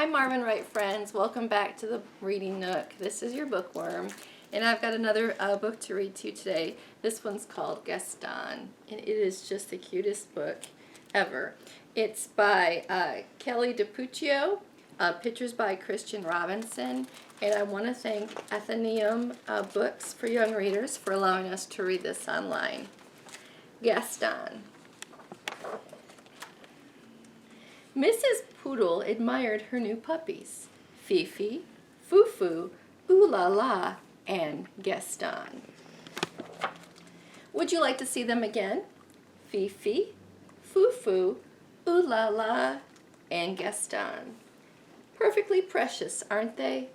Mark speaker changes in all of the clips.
Speaker 1: Marvin Wright friends, welcome back to the Reading Nook. This is your Bookworm, and I've got another book to read to you today. This one's called Gaston, and it is just the cutest book ever. It's by Kelly DiPuccio, pictures by Christian Robinson, and I want to thank Athenaeum Books for Young Readers for allowing us to read this online. Gaston. Mrs. Poodle admired her new puppies, Fifi, Foo-Foo, Ooh La La, and Gaston. Would you like to see them again? Fifi, Foo-Foo, Ooh La La, and Gaston. Perfectly precious, aren't they?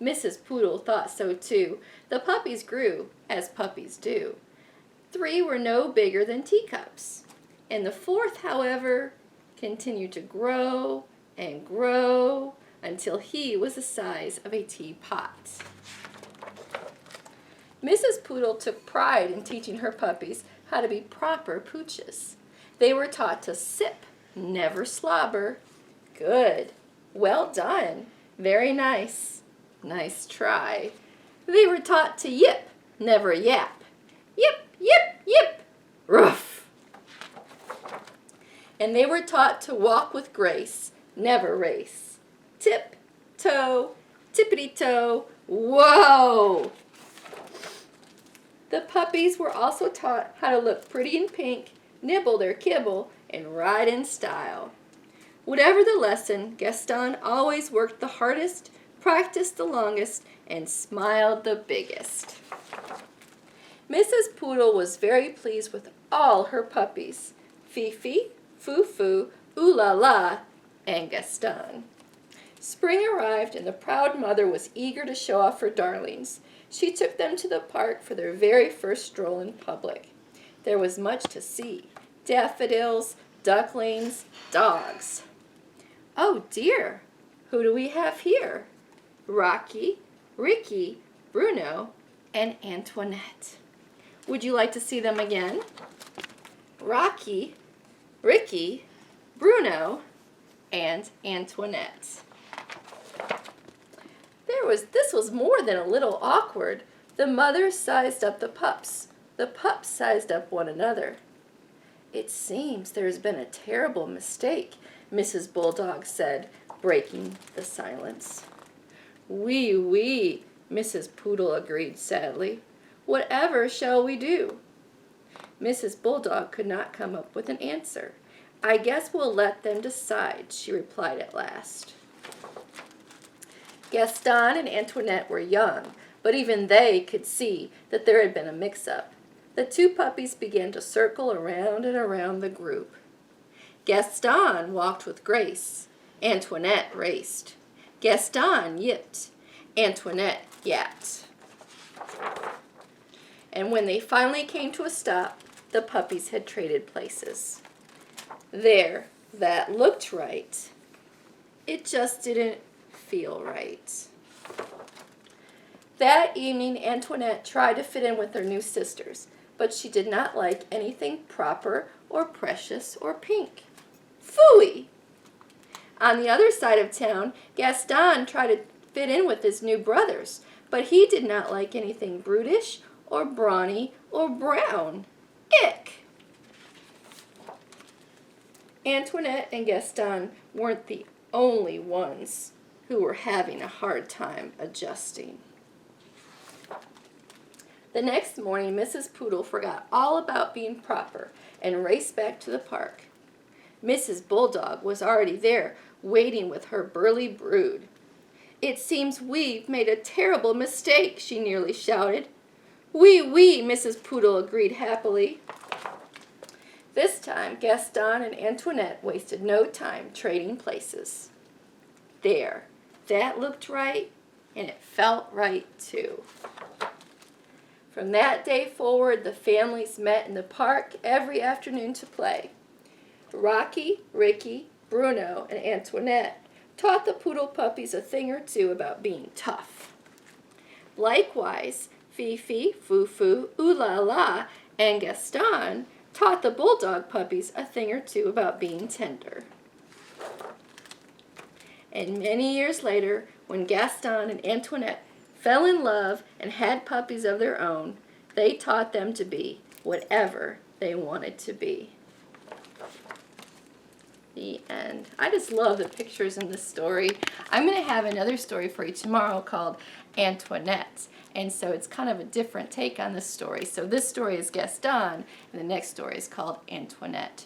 Speaker 1: Mrs. Poodle thought so too. The puppies grew, as puppies do. 3 were no bigger than teacups, and the 4th, however, continued to grow and grow until he was the size of a teapot. Mrs. Poodle took pride in teaching her puppies how to be proper pooches. They were taught to sip, never slobber. Good. Well done. Very nice. Nice try. They were taught to yip, never yap. Yip, yip, yip. Ruff. And they were taught to walk with grace, never race. Tip, toe, tippity-toe, whoa! The puppies were also taught how to look pretty in pink, nibble their kibble, and ride in style. Whatever the lesson, Gaston always worked the hardest, practiced the longest, and smiled the biggest. Mrs. Poodle was very pleased with all her puppies, Fifi, Foo-Foo, Ooh La La, and Gaston. Spring arrived, and the proud mother was eager to show off her darlings. She took them to the park for their very first stroll in public. There was much to see: daffodils, ducklings, dogs. Oh dear, who do we have here? Rocky, Ricky, Bruno, and Antoinette. Would you like to see them again? Rocky, Ricky, Bruno, and Antoinette. This was more than a little awkward. The mother sized up the pups. The pups sized up one another. It seems there has been a terrible mistake, Mrs. Bulldog said, breaking the silence. Oui, oui, Mrs. Poodle agreed sadly. Whatever shall we do? Mrs. Bulldog could not come up with an answer. I guess we'll let them decide, she replied at last. Gaston and Antoinette were young, but even they could see that there had been a mix-up. The 2 puppies began to circle around and around the group. Gaston walked with grace. Antoinette raced. Gaston yipped. Antoinette yapped. And when they finally came to a stop, the puppies had traded places. There, that looked right. It just didn't feel right. That evening, Antoinette tried to fit in with her new sisters, but she did not like anything proper or precious or pink. Phooey! On the other side of town, Gaston tried to fit in with his new brothers, but he did not like anything brutish or brawny or brown. Ick! Antoinette and Gaston weren't the only ones who were having a hard time adjusting. The next morning, Mrs. Poodle forgot all about being proper and raced back to the park. Mrs. Bulldog was already there, waiting with her burly brood. It seems we've made a terrible mistake, she nearly shouted. Oui, oui, Mrs. Poodle agreed happily. This time, Gaston and Antoinette wasted no time trading places. There, that looked right, and it felt right too. From that day forward, the families met in the park every afternoon to play. Rocky, Ricky, Bruno, and Antoinette taught the poodle puppies a thing or two about being tough. Likewise, Fifi, Foo-Foo, Ooh La La, and Gaston taught the bulldog puppies a thing or two about being tender. And many years later, when Gaston and Antoinette fell in love and had puppies of their own, they taught them to be whatever they wanted to be. The end. I just love the pictures in this story. I'm going to have another story for you tomorrow called Antoinette. And so it's kind of a different take on this story. So this story is Gaston, and the next story is called Antoinette.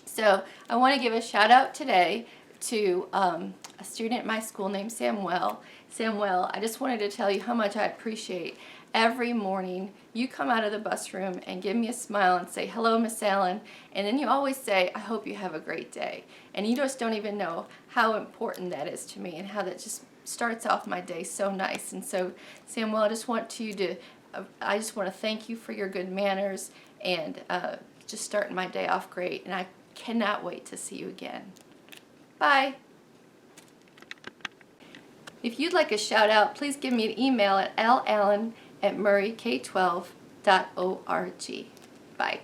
Speaker 1: So I want to give a shout out today to a student at my school named Samuel. Samuel, I just wanted to tell you how much I appreciate every morning you come out of the bus room and give me a smile and say, hello, Miss Allen, and then you always say, I hope you have a great day. And you just don't even know how important that is to me and how that just starts off my day so nice. And so, Samuel, I just want to thank you for your good manners and just starting my day off great, and I cannot wait to see you again. Bye. If you'd like a shout out, please give me an email at lallen@murrayk12.org. Bye.